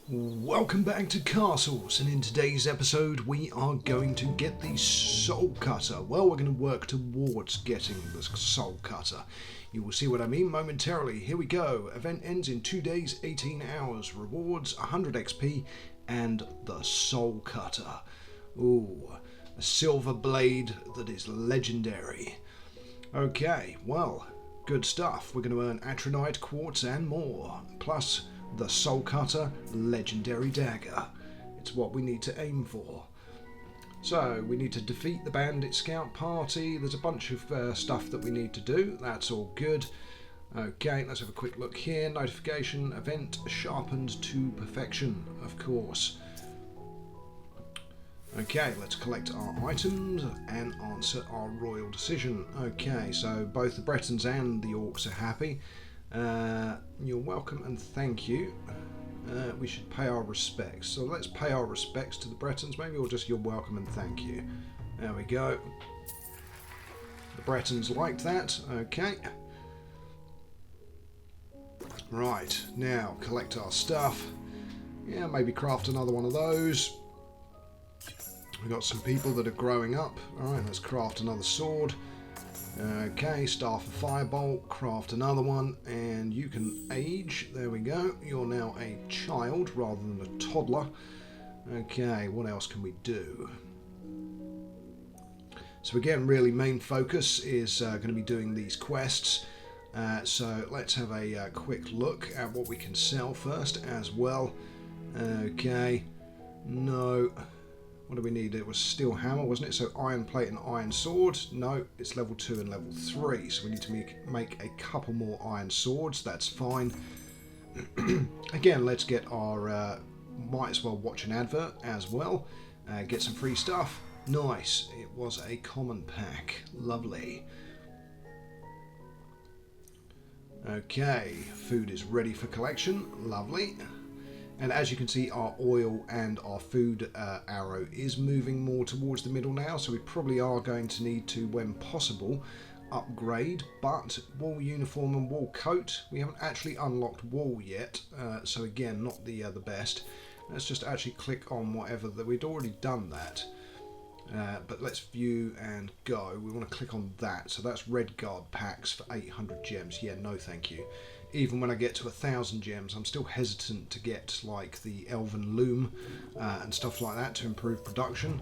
Welcome back to Castles, and in today's episode we are going to get the Soul Cutter. Well, we're going to work towards getting the Soul Cutter. You will see what I mean momentarily. Here we go. Event ends in 2 days, 18 hours. Rewards 100 XP and the Soul Cutter. Ooh, a silver blade that is legendary. Okay, well, good stuff. We're going to earn Atronite, Quartz and more. Plus the Soul Cutter legendary dagger. It's what we need to aim for. So we need to defeat the bandit scout party. There's a bunch of stuff that we need to do. That's all good. Okay, let's have a quick look here. Notification, event sharpened to perfection, of course. Okay, let's collect our items and answer our royal decision. Okay, so both the Bretons and the Orcs are happy. You're welcome and thank you. We should pay our respects. So let's pay our respects to the Bretons, maybe, or just you're welcome and thank you. There we go. The Bretons liked that. Okay. Right, now collect our stuff. Yeah, maybe craft another one of those. We've got some people that are growing up. Alright, let's craft another sword. Okay, Staff of Firebolt, craft another one, and you can age. There we go. You're now a child rather than a toddler. Okay, what else can we do? So again, really main focus is going to be doing these quests. So let's have a quick look at what we can sell first as well. Okay, no. What do we need? It was steel hammer, wasn't it? So iron plate and iron sword. No, it's level 2 and level 3. So we need to make a couple more iron swords. That's fine. Again, let's get our... might as well watch an advert as well. Get some free stuff. Nice. It was a common pack. Lovely. Okay. Food is ready for collection. Lovely. And as you can see, our oil and our food arrow is moving more towards the middle now, so we probably are going to need to, when possible, upgrade. But wool uniform and wool coat, we haven't actually unlocked wool yet, so again, not the best. Let's just actually click on whatever that we'd already done that. But let's view and go. We want to click on that. So that's red guard packs for 800 gems. Yeah, no thank you. Even when I get to 1,000 gems, I'm still hesitant to get like the elven loom and stuff like that to improve production.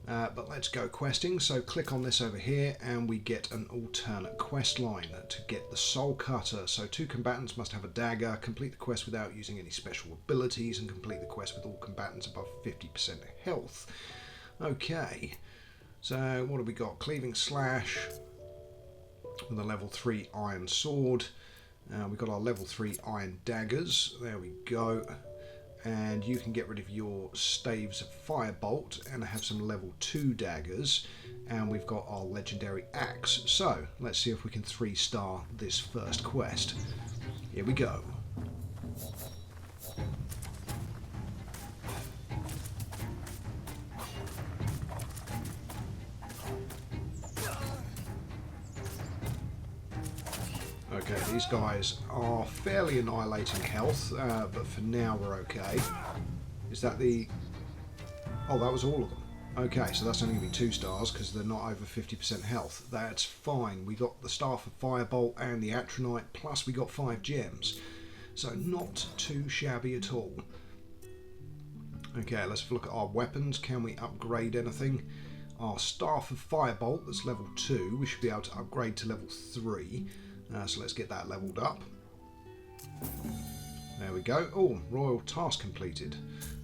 But let's go questing. So click on this over here and we get an alternate quest line to get the Soul Cutter. So 2 combatants must have a dagger, complete the quest without using any special abilities, and complete the quest with all combatants above 50% health. Okay, so what have we got? Cleaving slash with a level 3 iron sword. We've got our level 3 iron daggers. There we go. And you can get rid of your staves of firebolt and have some level 2 daggers. And we've got our legendary axe. So let's see if we can 3-star this first quest. Here we go. Okay, these guys are fairly annihilating health, but for now we're okay. Is that the... Oh, that was all of them. Okay, so that's only going to be 2 stars because they're not over 50% health. That's fine. We got the Staff of Firebolt and the Atronite, plus we got 5 gems. So not too shabby at all. Okay, let's look at our weapons. Can we upgrade anything? Our Staff of Firebolt, that's level 2. We should be able to upgrade to level 3. So let's get that leveled up. There we go. Oh, royal task completed.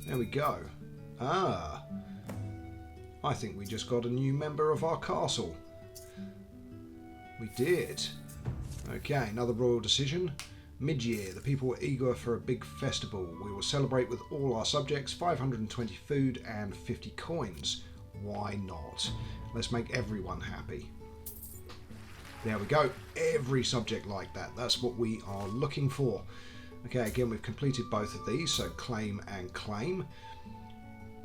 There we go. Ah, I think we just got a new member of our castle. We did. Okay, another royal decision. Mid-year, the people were eager for a big festival. We will celebrate with all our subjects, 520 food and 50 coins. Why not? Let's make everyone happy. There we go. Every subject like that. That's what we are looking for. Okay, again, we've completed both of these, so claim and claim.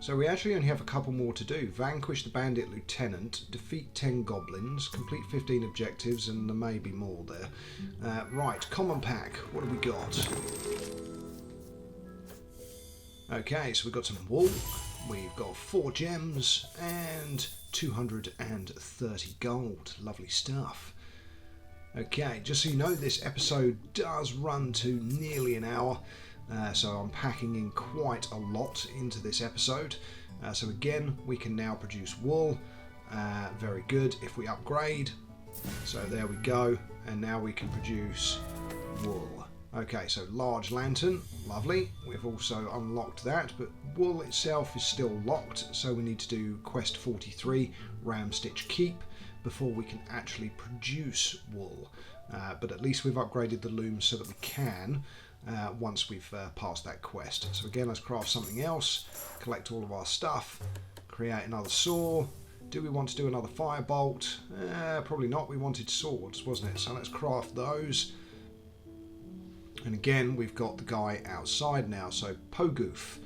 So we actually only have a couple more to do. Vanquish the bandit lieutenant, defeat 10 goblins, complete 15 objectives, and there may be more there. Right, common pack. What have we got? Okay, so we've got some wool, we've got 4 gems and 230 gold. Lovely stuff. Okay, just so you know, this episode does run to nearly an hour, so I'm packing in quite a lot into this episode. So again, we can now produce wool. Very good. If we upgrade, so there we go, and now we can produce wool. Okay, so large lantern, lovely. We've also unlocked that, but wool itself is still locked, so we need to do quest 43, ram stitch keep, before we can actually produce wool. But at least we've upgraded the loom so that we can once we've passed that quest. So again, let's craft something else, collect all of our stuff, create another saw. Do we want to do another firebolt? Probably not. We wanted swords, wasn't it? So let's craft those. And again, we've got the guy outside now. So Pogoof,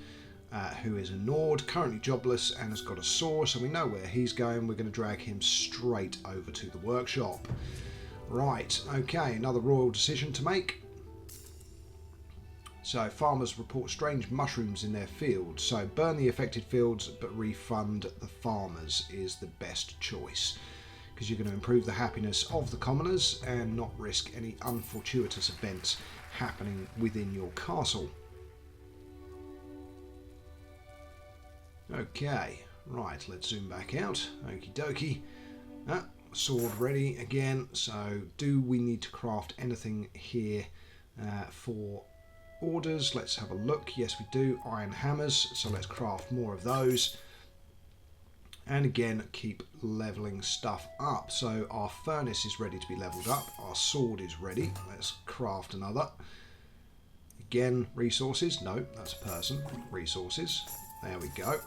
who is a Nord, currently jobless and has got a saw. So we know where he's going. We're going to drag him straight over to the workshop. Right, okay, another royal decision to make. So farmers report strange mushrooms in their fields. So burn the affected fields but refund the farmers is the best choice, because you're going to improve the happiness of the commoners and not risk any unfortuitous events happening within your castle. Okay, right, let's zoom back out. Okie dokie. Sword ready again. So do we need to craft anything here for orders? Let's have a look. Yes, we do. Iron hammers, so let's craft more of those. And again, keep leveling stuff up. So our furnace is ready to be leveled up. Our sword is ready. Let's craft another. Again, resources. No, that's a person. Resources. There we go.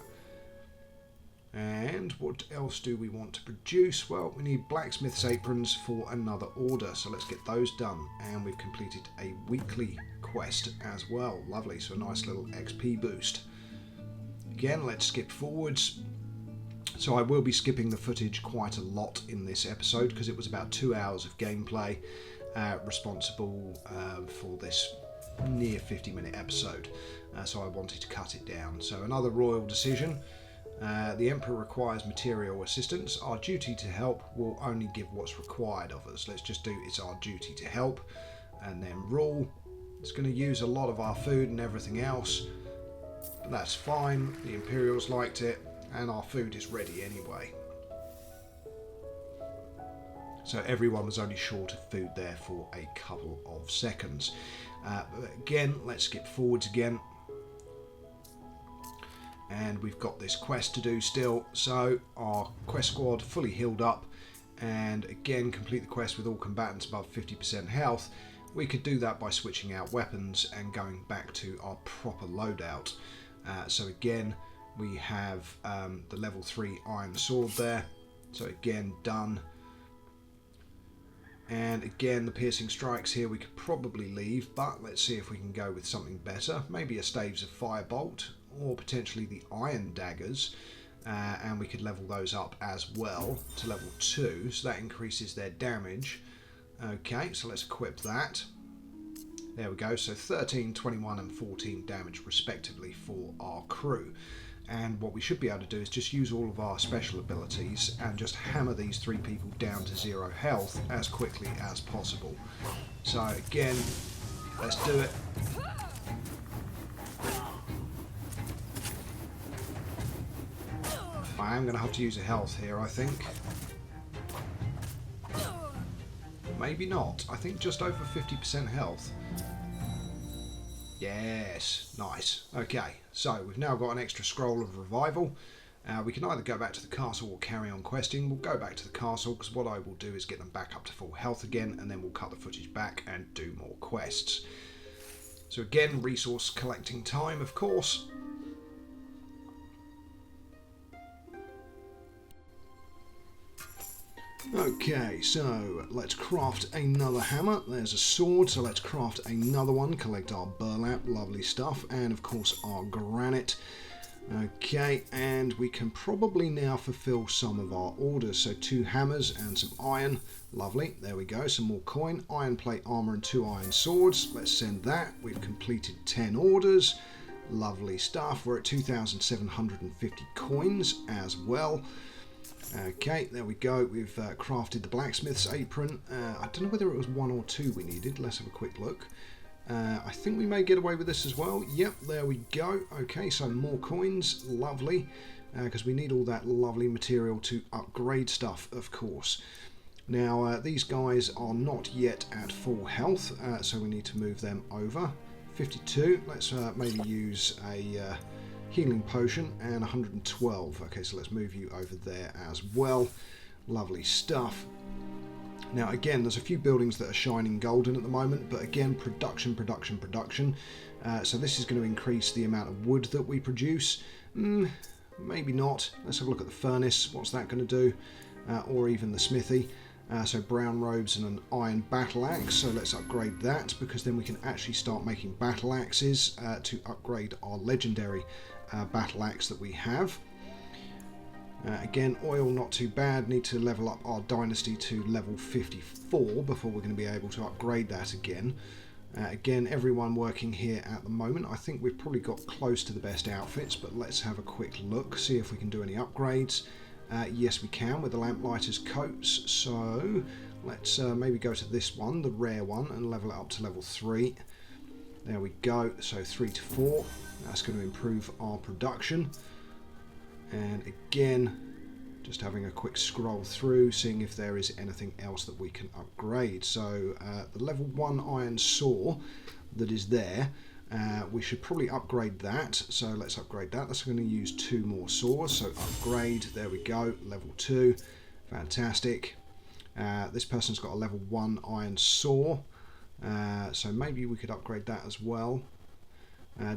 And what else do we want to produce? Well, we need blacksmith's aprons for another order. So let's get those done. And we've completed a weekly quest as well. Lovely. So a nice little XP boost. Again, let's skip forwards. So I will be skipping the footage quite a lot in this episode because it was about 2 hours of gameplay responsible for this near 50-minute episode. So I wanted to cut it down. So another royal decision. The Emperor requires material assistance. Our duty to help will only give what's required of us. Let's just do it's our duty to help. And then rule. It's going to use a lot of our food and everything else. But that's fine. The Imperials liked it. And our food is ready anyway. So everyone was only short of food there for a couple of seconds. But again, let's skip forwards again. And we've got this quest to do still. So our quest squad fully healed up. And again, complete the quest with all combatants above 50% health. We could do that by switching out weapons and going back to our proper loadout. So again, we have the level 3 iron sword there. So again, done. And again, the piercing strikes here we could probably leave, but let's see if we can go with something better. Maybe a staves of firebolt, or potentially the iron daggers. And we could level those up as well to level 2, so that increases their damage. Okay, so let's equip that. There we go, so 13, 21 and 14 damage respectively for our crew. And what we should be able to do is just use all of our special abilities and just hammer these 3 people down to 0 health as quickly as possible. So again, let's do it. I am going to have to use a health here, I think. Maybe not. I think just over 50% health. Yes, nice. Okay, so we've now got an extra scroll of revival. We can either go back to the castle or carry on questing. We'll go back to the castle because what I will do is get them back up to full health again, and then we'll cut the footage back and do more quests. So again, resource collecting time, of course. Okay, so let's craft another hammer. There's a sword, so let's craft another one. Collect our burlap, lovely stuff, and of course our granite. Okay, and we can probably now fulfill some of our orders. So 2 hammers and some iron. Lovely, there we go, some more coin. Iron plate armor and 2 iron swords. Let's send that. We've completed 10 orders. Lovely stuff. We're at 2,750 coins as well. Okay, there we go. We've crafted the blacksmith's apron. I don't know whether it was 1 or 2 we needed. Let's have a quick look. I think we may get away with this as well. Yep, there we go. Okay, so more coins. Lovely. Because we need all that lovely material to upgrade stuff, of course. Now, these guys are not yet at full health, so we need to move them over. 52. Let's maybe use a healing potion, and 112. Okay, so let's move you over there as well. Lovely stuff. Now, again, there's a few buildings that are shining golden at the moment, but again, production. So this is going to increase the amount of wood that we produce. Maybe not. Let's have a look at the furnace. What's that going to do? Or even the smithy. So brown robes and an iron battle axe. So let's upgrade that, because then we can actually start making battle axes to upgrade our legendary battle axe that we have. Again, oil not too bad. Need to level up our dynasty to level 54 before we're going to be able to upgrade that again. Again, everyone working here at the moment. I think we've probably got close to the best outfits, but let's have a quick look, see if we can do any upgrades. Yes, we can with the lamplighter's coats. So let's maybe go to this one, the rare one, and level it up to level 3. There we go. So 3 to 4. That's going to improve our production. And again, just having a quick scroll through, seeing if there is anything else that we can upgrade. So the level 1 iron saw that is there, we should probably upgrade that. So let's upgrade that. That's going to use 2 more saws. So upgrade, there we go, level 2. Fantastic. This person's got a level 1 iron saw. So maybe we could upgrade that as well.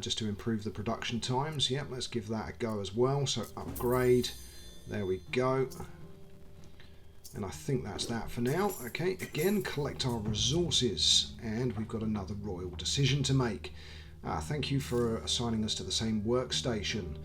Just to improve the production times. Yep, let's give that a go as well. So upgrade, there we go. And I think that's that for now. Okay, again, collect our resources. And we've got another royal decision to make. Thank you for assigning us to the same workstation.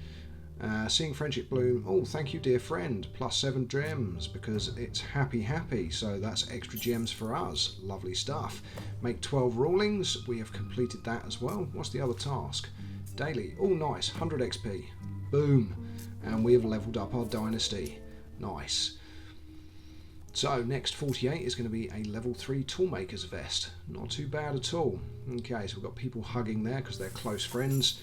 Seeing friendship bloom. Oh, thank you, dear friend. +7 gems because it's happy. So that's extra gems for us. Lovely stuff. Make 12 rulings. We have completed that as well. What's the other task? Daily. Oh, nice. 100 XP. Boom. And we have leveled up our dynasty. Nice. So next 48 is going to be a level 3 toolmaker's vest. Not too bad at all. Okay, so we've got people hugging there because they're close friends.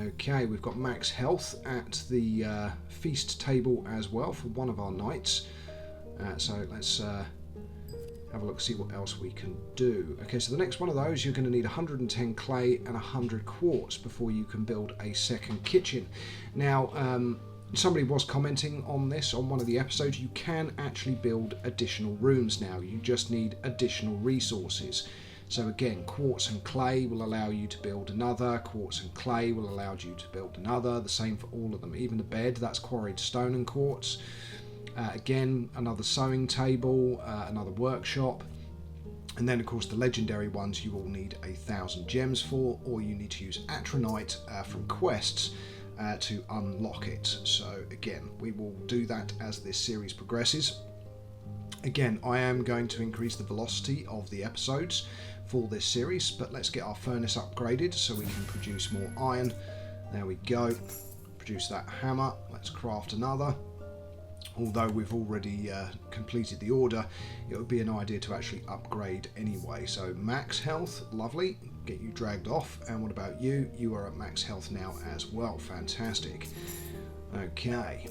Okay, we've got max health at the feast table as well for one of our knights. So let's have a look, see what else we can do. Okay, so the next one of those, you're going to need 110 clay and 100 quartz before you can build a second kitchen. Now, somebody was commenting on this on one of the episodes. You can actually build additional rooms now. You just need additional resources. So again, quartz and clay will allow you to build another. Quartz and clay will allow you to build another. The same for all of them. Even the bed, that's quarried stone and quartz. Again, another sewing table, another workshop. And then, of course, the legendary ones you will need 1,000 gems for, or you need to use Atronite from quests to unlock it. So again, we will do that as this series progresses. Again, I am going to increase the velocity of the episodes for this series, but let's get our furnace upgraded so we can produce more iron. There we go. Produce that hammer. Let's craft another. Although we've already completed the order, it would be an idea to actually upgrade anyway. So max health, lovely. Get you dragged off. And what about you? You are at max health now as well. Fantastic. Okay.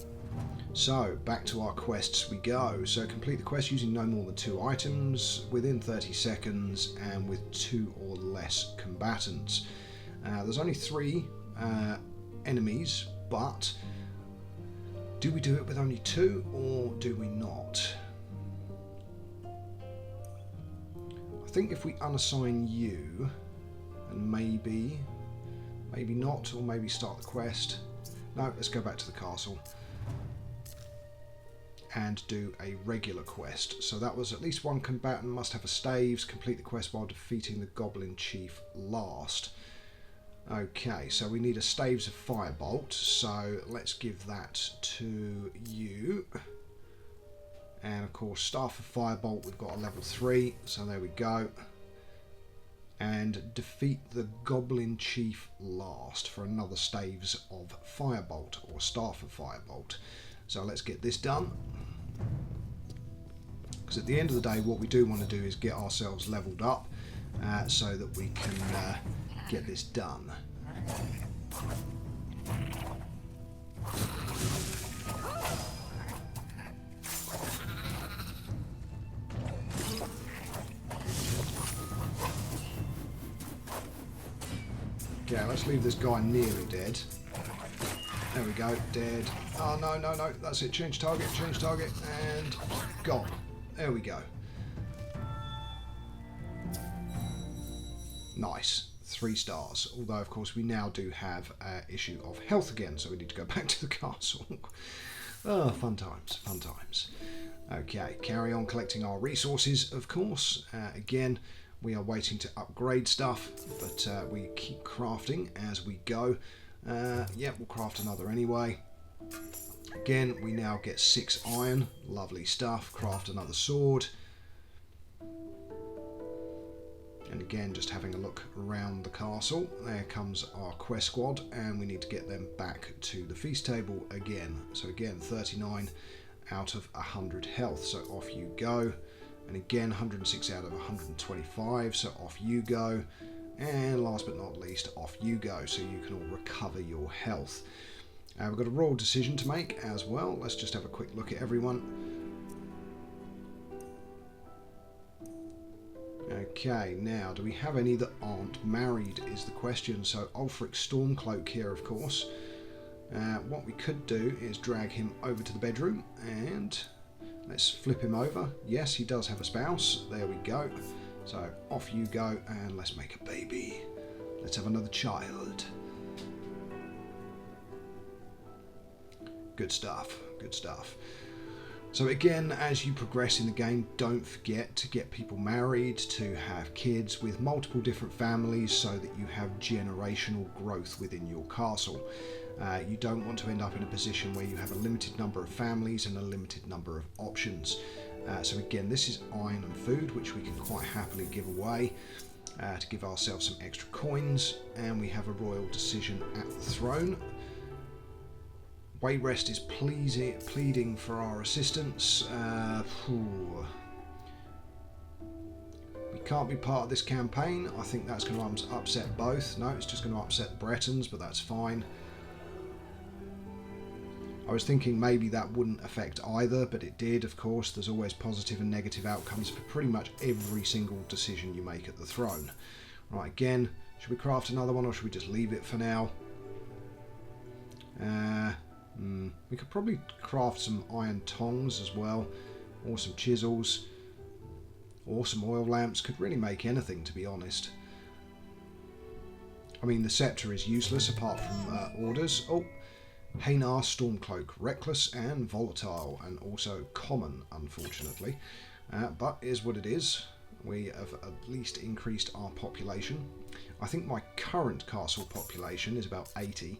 So back to our quests we go. So complete the quest using no more than 2 items within 30 seconds and with 2 or less combatants. There's only 3 enemies, but do we do it with only 2 or do we not? I think if we unassign you and maybe not, or maybe start the quest. No, let's go back to the castle and do a regular quest. So that was at least 1 combatant must have a staves, complete the quest while defeating the goblin chief last. Okay, so we need a staves of firebolt, so let's give that to you. And of course, staff of firebolt, we've got a level 3, so there we go. and defeat the Goblin Chief last for another staves of Firebolt, or Staff of Firebolt. So let's get this done. Because at the end of the day, what we do want to do is get ourselves leveled up so that we can get this done. Okay, let's leave this guy nearly dead. There we go, dead. Oh, no, no, no, that's it. Change target, and gone. There we go. Nice. 3 stars. Although, of course, we now do have an issue of health again, so we need to go back to the castle. Oh, fun times, fun times. Okay, carry on collecting our resources, of course. Again, we are waiting to upgrade stuff, but we keep crafting as we go. Yeah, we'll craft another anyway. Again, we now get 6 iron. Lovely stuff. Craft another sword. And again, just having a look around the castle. There comes our quest squad, and we need to get them back to the feast table again. So again, 39 out of 100 health. So off you go. And again, 106 out of 125. So off you go. And last but not least, off you go. So you can all recover your health. We've got a royal decision to make as well. Let's just have a quick look at everyone. Okay, now, do we have any that aren't married is the question. So Ulfric Stormcloak here, of course. What we could do is drag him over to the bedroom and let's flip him over. Yes, he does have a spouse. There we go. So off you go and let's make a baby. Let's have another child. Good stuff, good stuff. So again, as you progress in the game, don't forget to get people married, to have kids with multiple different families so that you have generational growth within your castle. You don't want to end up in a position where you have a limited number of families and a limited number of options. So again, this is iron and food, which we can quite happily give away to give ourselves some extra coins. And we have a royal decision at the throne. Wayrest is pleading for our assistance. We can't be part of this campaign. I think that's going to upset both. No, it's just going to upset the Bretons, but that's fine. I was thinking maybe that wouldn't affect either, but it did, of course. There's always positive and negative outcomes for pretty much every single decision you make at the throne. Right, again, should we craft another one or should we just leave it for now? We could probably craft some iron tongs as well, or some chisels, or some oil lamps. Could really make anything, to be honest. I mean, the scepter is useless apart from orders. Oh, Haynar Stormcloak, reckless and volatile, and also common, unfortunately. But is what it is. We have at least increased our population. I think my current castle population is about 80.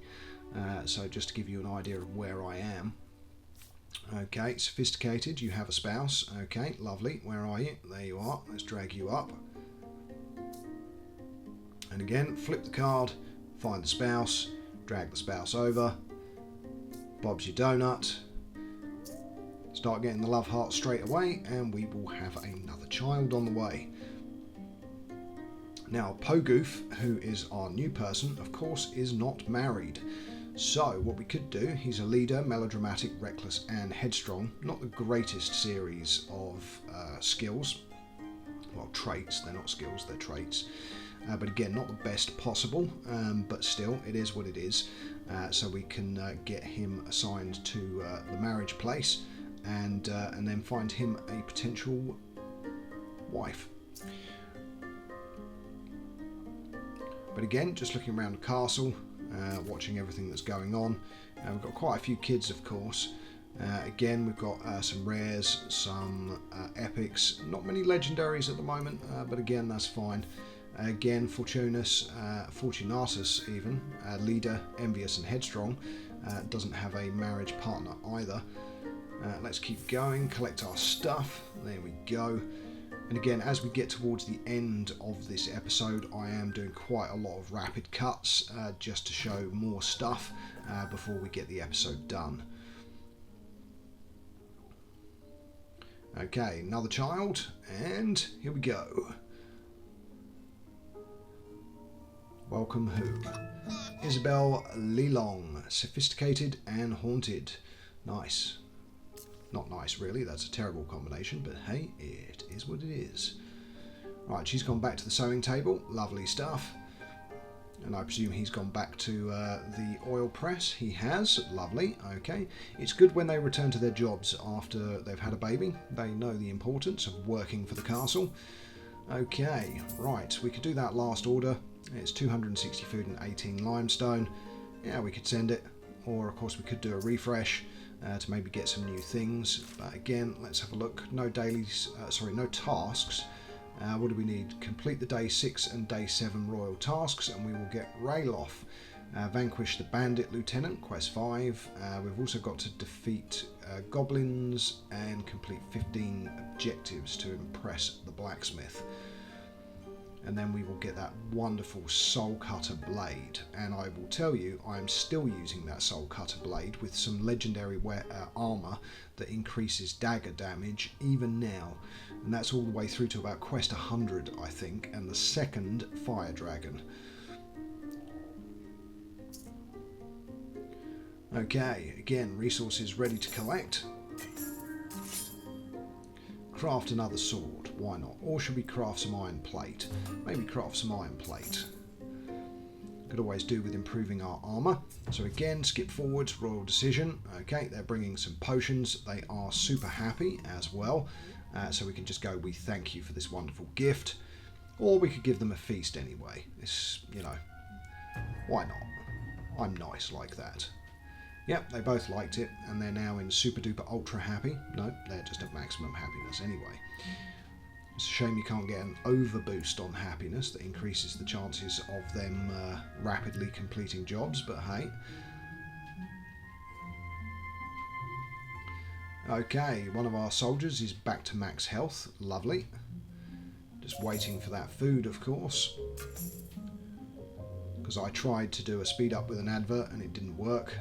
So just to give you an idea of where I am. Okay, sophisticated, you have a spouse. Okay, lovely. Where are you? There you are. Let's drag you up. And again, flip the card, find the spouse, drag the spouse over. Bob's your donut. Start getting the love heart straight away, and we will have another child on the way. Now, Pogoof, who is our new person, of course, is not married. So, what we could do, he's a leader, melodramatic, reckless, and headstrong. Not the greatest series of skills. Well, traits. They're not skills, they're traits. But again, not the best possible, but still, it is what it is. So we can get him assigned to the marriage place and then find him a potential wife. But again, just looking around the castle, watching everything that's going on. We've got quite a few kids, of course. Again, we've got some rares, some epics, not many legendaries at the moment, but again, that's fine. Again, Fortunatus even, leader, envious and headstrong, doesn't have a marriage partner either. Let's keep going, collect our stuff, there we go. And again, as we get towards the end of this episode, I am doing quite a lot of rapid cuts just to show more stuff before we get the episode done. Okay, another child, and here we go. Welcome who? Isabel Lelong, sophisticated and haunted. Nice. Not nice, really. That's a terrible combination, but hey, it is what it is. Right, she's gone back to the sewing table. Lovely stuff. And I presume he's gone back to the oil press. He has. Lovely. Okay. It's good when they return to their jobs after they've had a baby. They know the importance of working for the castle. Okay. Right. We could do that last order. It's 260 food and 18 limestone. Yeah, we could send it. Or, of course, we could do a refresh to maybe get some new things. But again, let's have a look. No dailies. No tasks. What do we need? Complete the day 6 and day 7 royal tasks, and we will get Rayloff. Vanquish the bandit lieutenant, quest 5. We've also got to defeat goblins and complete 15 objectives to impress the blacksmith. And then we will get that wonderful soul cutter blade. And I will tell you, I'm still using that soul cutter blade with some legendary armour that increases dagger damage even now. And that's all the way through to about quest 100, I think, and the second fire dragon. Okay, again, resources ready to collect. Craft another sword, why not? Or should we craft some iron plate? Maybe craft some iron plate. Could always do with improving our armour. So again, skip forwards, royal decision. Okay, they're bringing some potions. They are super happy as well. So we can just go, we thank you for this wonderful gift. Or we could give them a feast anyway. This, you know, why not? I'm nice like that. Yep, they both liked it, and they're now in super duper ultra happy. No, they're just at maximum happiness anyway. It's a shame you can't get an overboost on happiness that increases the chances of them rapidly completing jobs, but hey. Okay, one of our soldiers is back to max health. Lovely. Just waiting for that food, of course. Because I tried to do a speed up with an advert and it didn't work.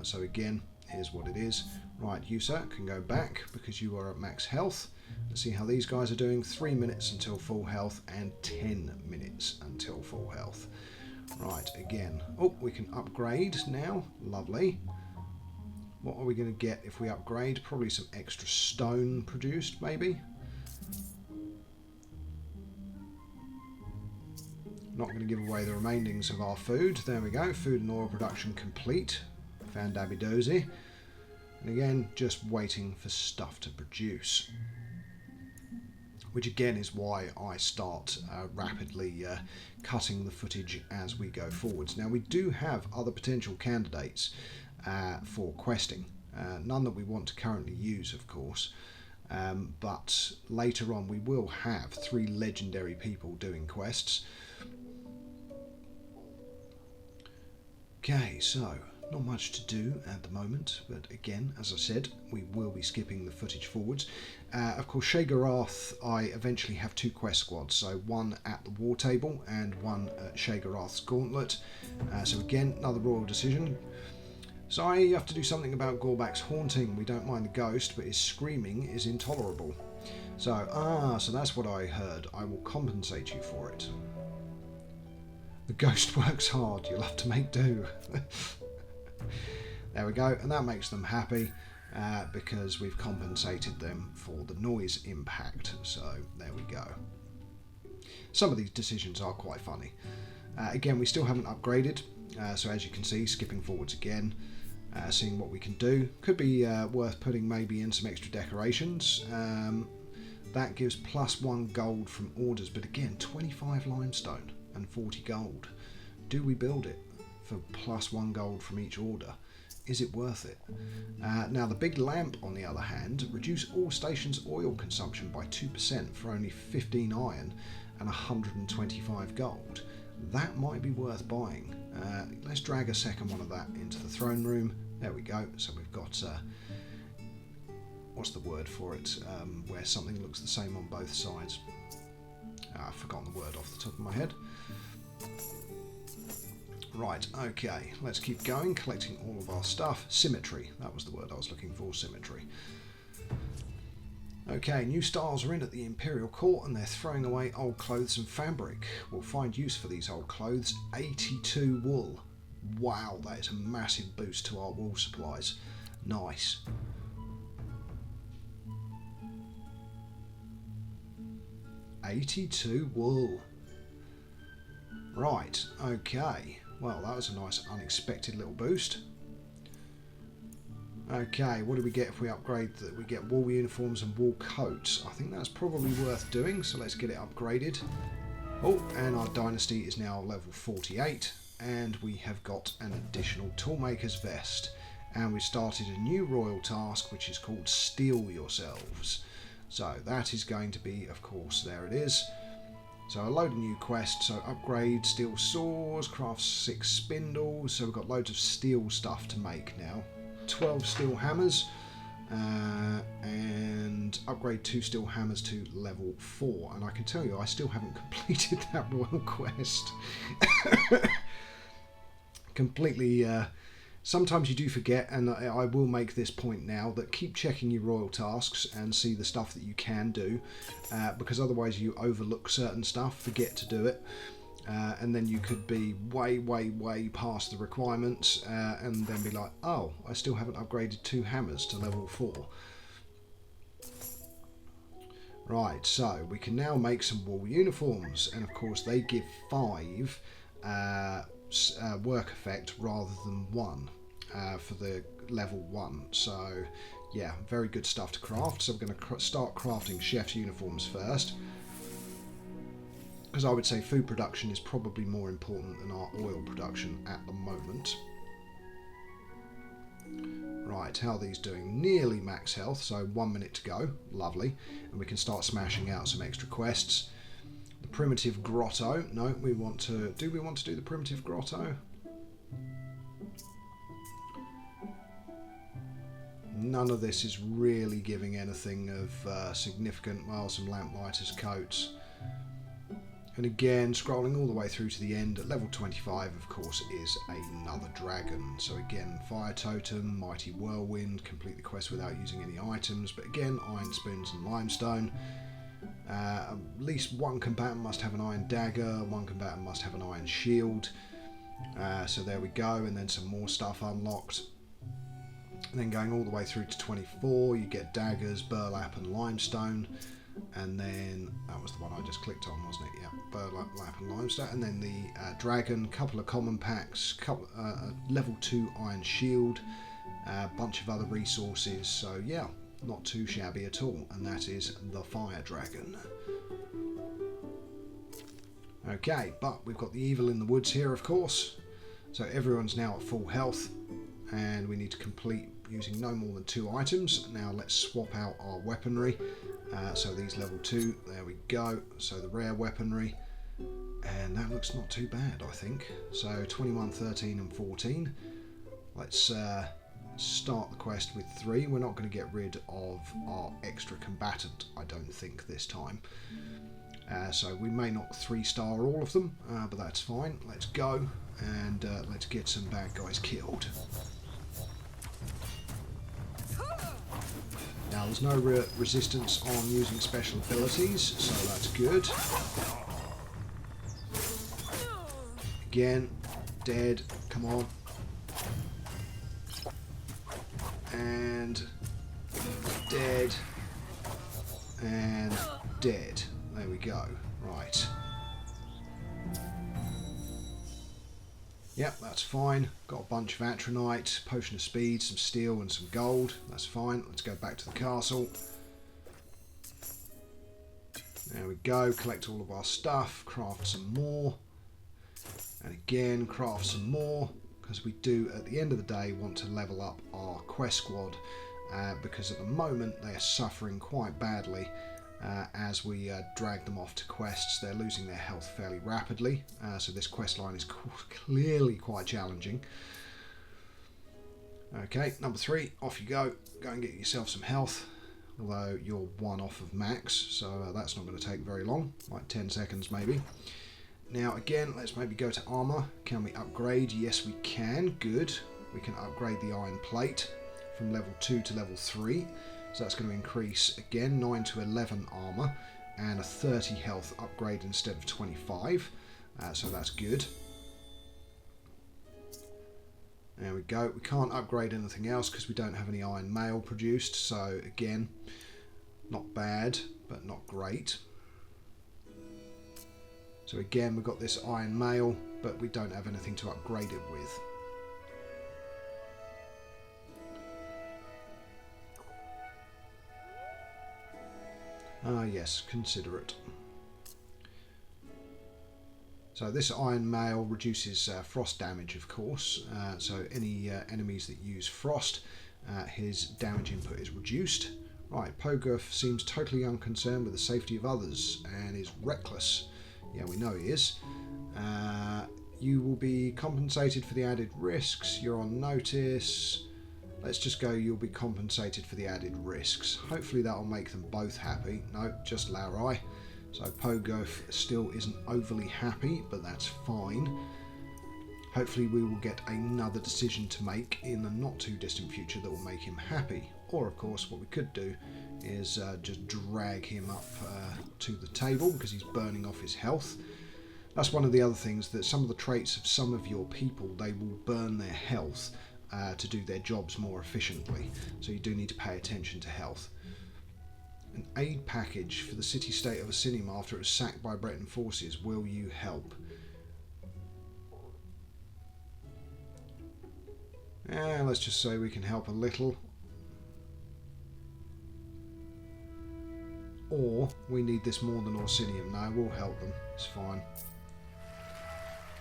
So again, here's what it is. Right, you sir can go back because you are at max health. Let's see how these guys are doing. 3 minutes until full health and 10 minutes until full health. Right, again. Oh, we can upgrade now. Lovely. What are we going to get if we upgrade? Probably some extra stone produced, maybe. Not going to give away the remainings of our food. There we go. Food and oil production complete. Fandabidozy. And again, just waiting for stuff to produce. Which again is why I start rapidly cutting the footage as we go forwards. Now we do have other potential candidates for questing. None that we want to currently use, of course. But later on we will have 3 legendary people doing quests. Okay, so not much to do at the moment, but again, as I said, we will be skipping the footage forwards. Of course, Shagarath, I eventually have 2 quest squads, so one at the war table and one at Shagarath's gauntlet. So again, another royal decision. So I have to do something about Gorbak's haunting. We don't mind the ghost, but his screaming is intolerable. So, so that's what I heard. I will compensate you for it. The ghost works hard, you'll have to make do. There we go, and that makes them happy because we've compensated them for the noise impact. So there we go. Some of these decisions are quite funny. Again, we still haven't upgraded, so as you can see, skipping forwards again, seeing what we can do. Could be worth putting maybe in some extra decorations. That gives +1 gold from orders, but again, 25 limestone and 40 gold. Do we build it for +1 gold from each order? Is it worth it? Now the big lamp, on the other hand, reduce all stations' oil consumption by 2% for only 15 iron and 125 gold. That might be worth buying. Let's drag a second one of that into the throne room. There we go. So we've got what's the word for it? Where something looks the same on both sides. I've forgotten the word off the top of my head. Right, okay, let's keep going, collecting all of our stuff. Symmetry, that was the word I was looking for, symmetry. Okay, new styles are in at the Imperial Court and they're throwing away old clothes and fabric. We'll find use for these old clothes. 82 wool. Wow, that is a massive boost to our wool supplies. Nice. $82 wool. Right, okay. Well, that was a nice unexpected little boost. Okay, what do we get if we upgrade that? We get wool uniforms and wool coats. I think that's probably worth doing, so let's get it upgraded. Oh, and our dynasty is now level 48, and we have got an additional toolmaker's vest. And we started a new royal task, which is called Steel Yourselves. So that is going to be, of course, there it is. So a load of new quests, so upgrade steel saws, craft 6 spindles, so we've got loads of steel stuff to make now. 12 steel hammers, and upgrade 2 steel hammers to level 4. And I can tell you, I still haven't completed that royal quest. Completely... Sometimes you do forget, and I will make this point now, that keep checking your royal tasks and see the stuff that you can do, because otherwise you overlook certain stuff, forget to do it, and then you could be way past the requirements, and then be like, oh, I still haven't upgraded 2 hammers to level 4. Right, so we can now make some wool uniforms, and of course they give 5 work effect rather than 1 for the level 1. So yeah, very good stuff to craft. So we're going to start crafting chef's uniforms first, because I would say food production is probably more important than our oil production at the moment. Right, how are these doing? Nearly max health, so 1 minute to go. Lovely. And we can start smashing out some extra quests. The primitive grotto. No, we want to... Do we want to do the primitive grotto? None of this is really giving anything of significant... Well, some lamplighters coats. And again, scrolling all the way through to the end, at level 25, of course, is another dragon. So again, fire totem, mighty whirlwind, complete the quest without using any items. But again, iron spoons and limestone. At least one combatant must have an iron dagger, one combatant must have an iron shield. So there we go, and then some more stuff unlocked. And then going all the way through to 24, you get daggers, burlap and limestone. And then, that was the one I just clicked on, wasn't it? Yeah, burlap and limestone. And then the dragon, couple of common packs, level 2 iron shield, a bunch of other resources. So yeah, not too shabby at all. And that is the fire dragon. Okay, but we've got the evil in the woods here, of course. So everyone's now at full health, and we need to complete using no more than 2 items. Now let's swap out our weaponry. So these level 2, there we go. So the rare weaponry, and that looks not too bad, I think. So 21, 13 and 14. Let's start the quest with 3. We're not going to get rid of our extra combatant, I don't think, this time. So we may not 3-star all of them, but that's fine. Let's go, and let's get some bad guys killed. Now there's no resistance on using special abilities, so that's good. Again, dead, come on. And dead. And dead. There we go. Right. Yep, that's fine. Got a bunch of atronite, potion of speed, some steel and some gold. That's fine. Let's go back to the castle. There we go. Collect all of our stuff. Craft some more. And again, craft some more. Because we do, at the end of the day, want to level up our quest squad. Because at the moment, they are suffering quite badly. As we drag them off to quests, they're losing their health fairly rapidly, so this quest line is clearly quite challenging. Okay, number 3, off you go. Go and get yourself some health. although you're 1 off of max, so that's not going to take very long, like 10 seconds maybe. Now again, let's maybe go to armour. Can we upgrade? Yes we can, good. We can upgrade the iron plate from level 2 to level 3, so that's going to increase again 9 to 11 armour and a 30 health upgrade instead of 25, so that's good. There we go. We can't upgrade anything else because we don't have any iron mail produced, so again, not bad, but not great. So again, we've got this iron mail, but we don't have anything to upgrade it with. Ah yes, considerate. So this iron mail reduces frost damage, of course, so any enemies that use frost, his damage input is reduced. Right, Pogurth seems totally unconcerned with the safety of others and is reckless. Yeah, we know he is. You will be compensated for the added risks. You're on notice. Let's just go, you'll be compensated for the added risks. Hopefully that'll make them both happy. No, just Laurai. So Pogurth still isn't overly happy, but that's fine. Hopefully we will get another decision to make in the not too distant future that will make him happy. Or of course what we could do is just drag him up to the table because he's burning off his health. That's one of the other things, that some of the traits of some of your people, they will burn their health to do their jobs more efficiently. So you do need to pay attention to health. An aid package for the city-state of Assinium after it was sacked by Breton forces. Will you help? Let's just say we can help a little. Or we need this more than Orsinium. No, we'll help them. It's fine.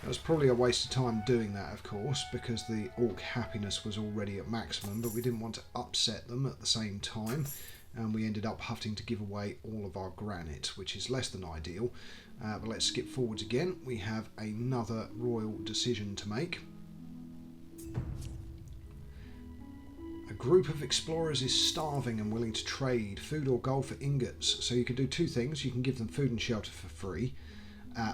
It was probably a waste of time doing that, of course, because the Orc happiness was already at maximum, but we didn't want to upset them at the same time. And we ended up having to give away all of our granite, which is less than ideal. But let's skip forwards again. We have another royal decision to make. A group of explorers is starving and willing to trade food or gold for ingots. So you can do two things. You can give them food and shelter for free,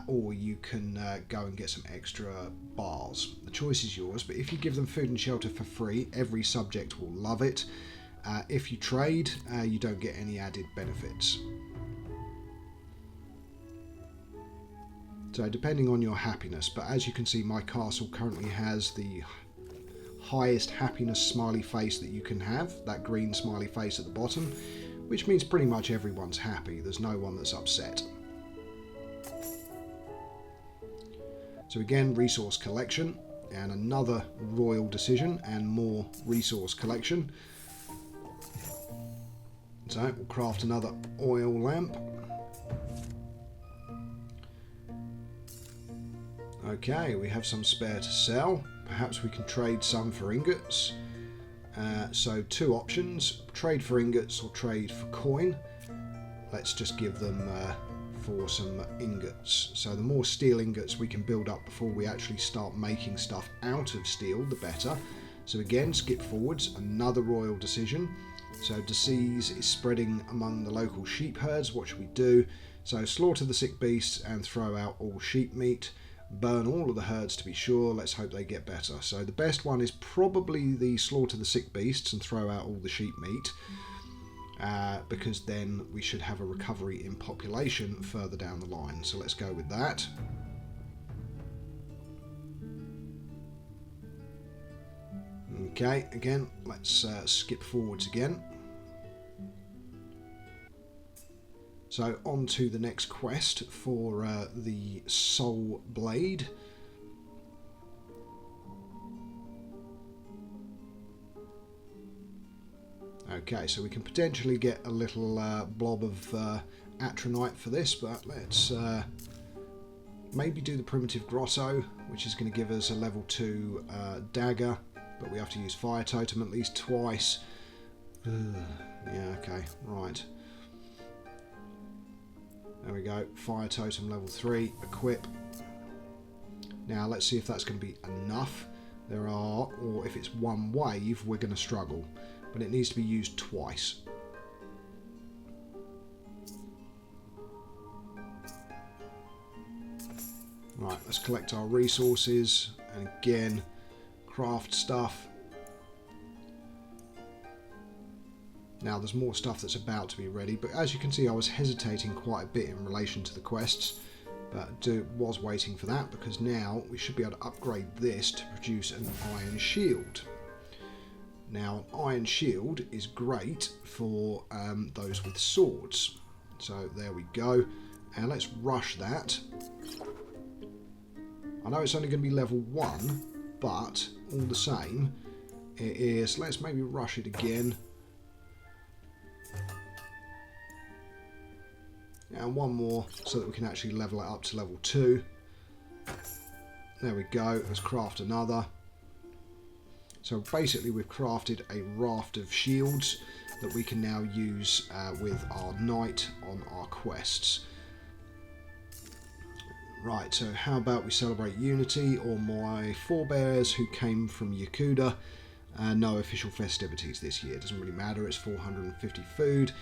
or you can go and get some extra bars. The choice is yours, but if you give them food and shelter for free, every subject will love it. If you trade, you don't get any added benefits. So depending on your happiness, but as you can see, my castle currently has the highest happiness smiley face that you can have, that green smiley face at the bottom, which means pretty much everyone's happy. There's no one that's upset. So again, resource collection, and another royal decision, and more resource collection. So we'll craft another oil lamp. Okay, we have some spare to sell. Perhaps we can trade some for ingots. So two options, trade for ingots or trade for coin. Let's just give them for some ingots. So the more steel ingots we can build up before we actually start making stuff out of steel, the better. So again, skip forwards, another royal decision. So disease is spreading among the local sheep herds. What should we do? So slaughter the sick beasts and throw out all sheep meat. Burn all of the herds to be sure. Let's hope they get better. So the best one is probably the slaughter the sick beasts and throw out all the sheep meat. Because then we should have a recovery in population further down the line. So let's go with that. Okay, again, let's skip forwards again. So on to the next quest for the Soul Blade. Okay, so we can potentially get a little blob of atronite for this, but let's maybe do the primitive grotto, which is going to give us a level 2 dagger, but we have to use fire totem at least twice. Yeah, okay, right. There we go, fire totem level 3, equip. Now let's see if that's going to be enough. There are, or if it's one wave, we're going to struggle. But it needs to be used twice. Right, let's collect our resources and again craft stuff. Now there's more stuff that's about to be ready, but as you can see I was hesitating quite a bit in relation to the quests, but was waiting for that because now we should be able to upgrade this to produce an iron shield. Now an iron shield is great for those with swords. So there we go, and let's rush that. I know it's only going to be level 1, but all the same it is. Let's maybe rush it again. And one more so that we can actually level it up to level 2. There we go. Let's craft another. So basically we've crafted a raft of shields that we can now use with our knight on our quests. Right, so how about we celebrate Unity or my forebears who came from Yakuda? No official festivities this year. Doesn't really matter. It's 450 food.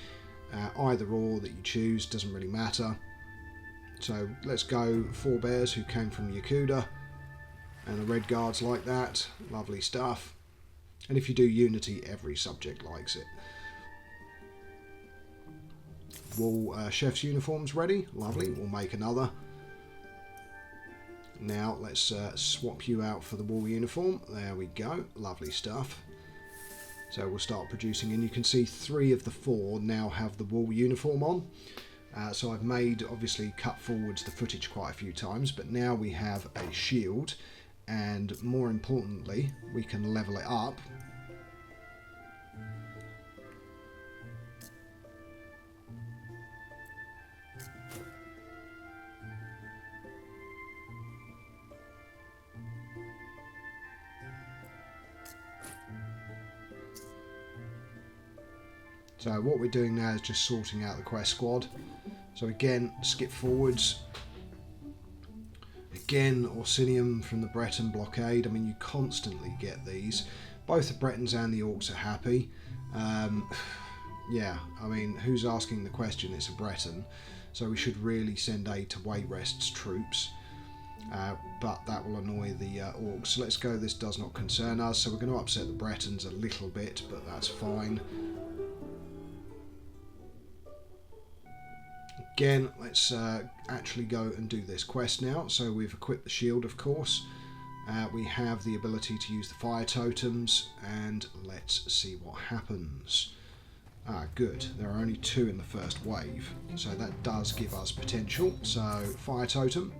Either or that you choose doesn't really matter. So let's go forebears who came from Yakuda, and the red guards like that. Lovely stuff. And if you do Unity, every subject likes it. Wool chef's uniforms ready. Lovely. We'll make another. Now let's swap you out for the wool uniform. There we go. Lovely stuff. So we'll start producing, and you can see 3 of the 4 now have the wool uniform on. So I've obviously cut forwards the footage quite a few times, but now we have a shield, and more importantly we can level it up. So what we're doing now is just sorting out the quest squad. So again, skip forwards. Again, Orsinium from the Breton blockade. I mean, you constantly get these. Both the Bretons and the Orcs are happy. Yeah, I mean, who's asking the question? It's a Breton. So we should really send aid to Waitrest's troops. But that will annoy the Orcs. So let's go, this does not concern us. So we're going to upset the Bretons a little bit, but that's fine. Again, let's actually go and do this quest now. So we've equipped the shield, of course. We have the ability to use the fire totems, and let's see what happens. Good. There are only 2 in the first wave, so that does give us potential. So, fire totem.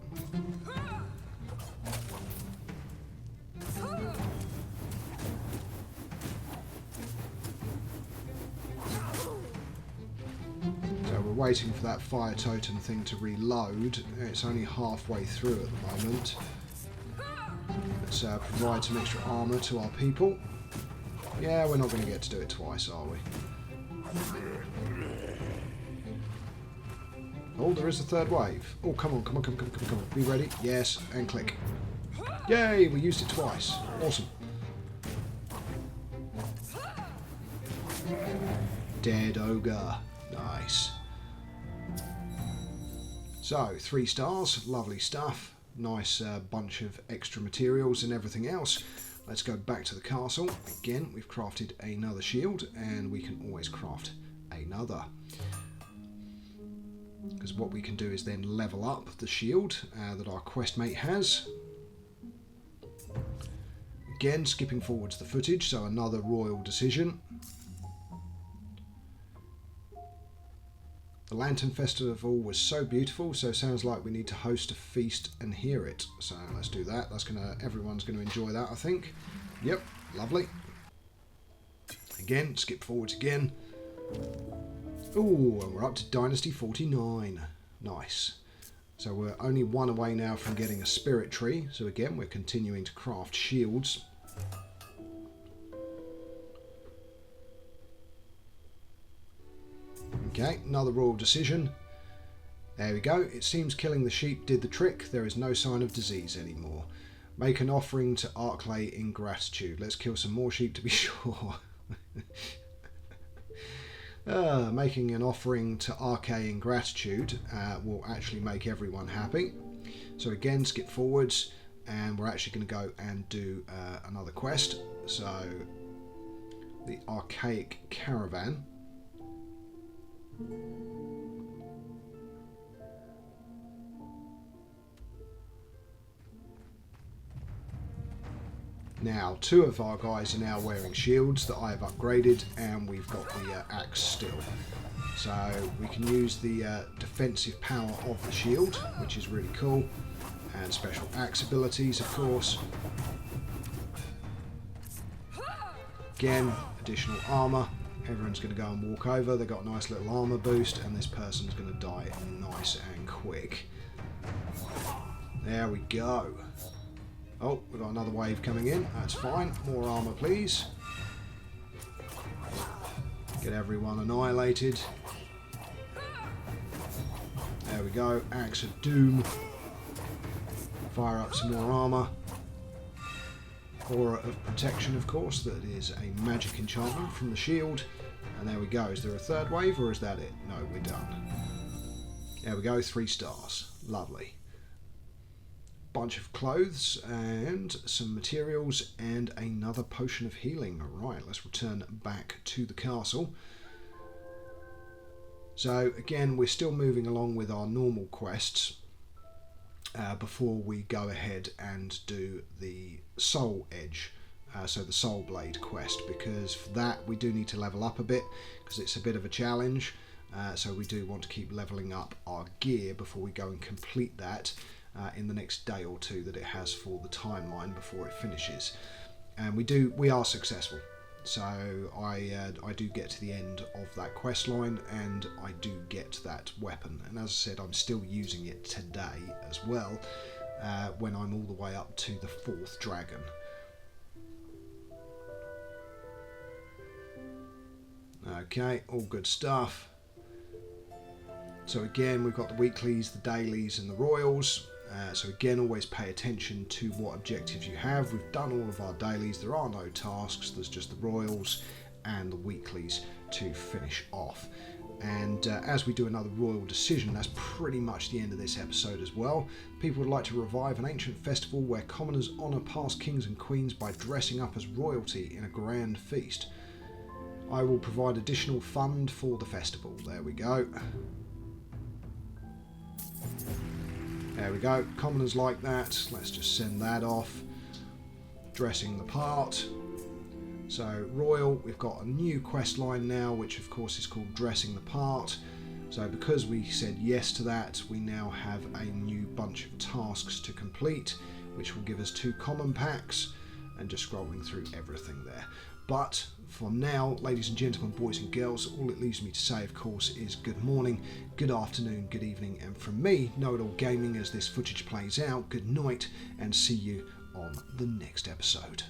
Waiting for that fire totem thing to reload. It's only halfway through at the moment. Let's provide some extra armour to our people. Yeah, we're not going to get to do it twice, are we? Oh, there is a 3rd wave. Oh, come on, come on, come on, come on, come on, come on. Be ready? Yes, and click. Yay, we used it twice. Awesome. Dead ogre. Nice. So, 3 stars, lovely stuff, nice bunch of extra materials and everything else. Let's go back to the castle. Again, we've crafted another shield, and we can always craft another. Because what we can do is then level up the shield that our questmate has. Again, skipping forwards the footage, so another royal decision. The Lantern Festival was so beautiful, so sounds like we need to host a feast and hear it. So let's do that. Everyone's gonna enjoy that, I think. Yep, lovely. Again, skip forwards again. Ooh, and we're up to Dynasty 49. Nice. So we're only 1 away now from getting a spirit tree. So again, we're continuing to craft shields. Okay, another royal decision. There we go. It seems killing the sheep did the trick. There is no sign of disease anymore. Make an offering to Arklay in gratitude. Let's kill some more sheep to be sure. Making an offering to Arklay in gratitude will actually make everyone happy. So again, skip forwards, and we're actually going to go and do another quest. So the Archaic Caravan. Now, 2 of our guys are now wearing shields that I have upgraded, and we've got the axe still. So we can use the defensive power of the shield, which is really cool, and special axe abilities, of course. Again, additional armour. Everyone's going to go and walk over. They've got a nice little armour boost, and this person's going to die nice and quick. There we go. Oh, we've got another wave coming in. That's fine. More armour, please. Get everyone annihilated. There we go. Axe of Doom. Fire up some more armour. Aura of Protection, of course. That is a magic enchantment from the shield. And there we go. Is there a third wave, or is that it? No, we're done. There we go. 3 stars. Lovely. Bunch of clothes and some materials and another potion of healing. Alright, let's return back to the castle. So again, we're still moving along with our normal quests before we go ahead and do the Soul Edge, so the Soul Blade quest, because for that we do need to level up a bit because it's a bit of a challenge. So we do want to keep leveling up our gear before we go and complete that in the next day or 2 that it has for the timeline before it finishes. And we are successful. So I do get to the end of that quest line, and I do get that weapon. And as I said, I'm still using it today as well, when I'm all the way up to the 4th dragon. Okay, all good stuff. So again, we've got the weeklies, the dailies, and the royals. So again, always pay attention to what objectives you have. We've done all of our dailies. There are no tasks. There's just the royals and the weeklies to finish off. And as we do another royal decision, that's pretty much the end of this episode as well. People would like to revive an ancient festival where commoners honour past kings and queens by dressing up as royalty in a grand feast. I will provide additional fund for the festival. There we go. There we go. Commoners like that. Let's just send that off. Dressing the part. So royal, we've got a new quest line now, which of course is called Dressing the Part. So because we said yes to that, we now have a new bunch of tasks to complete, which will give us 2 common packs, and just scrolling through everything there. But for now, ladies and gentlemen, boys and girls, all it leaves me to say, of course, is good morning, good afternoon, good evening, and from me, Know It All Gaming, as this footage plays out, good night, and see you on the next episode.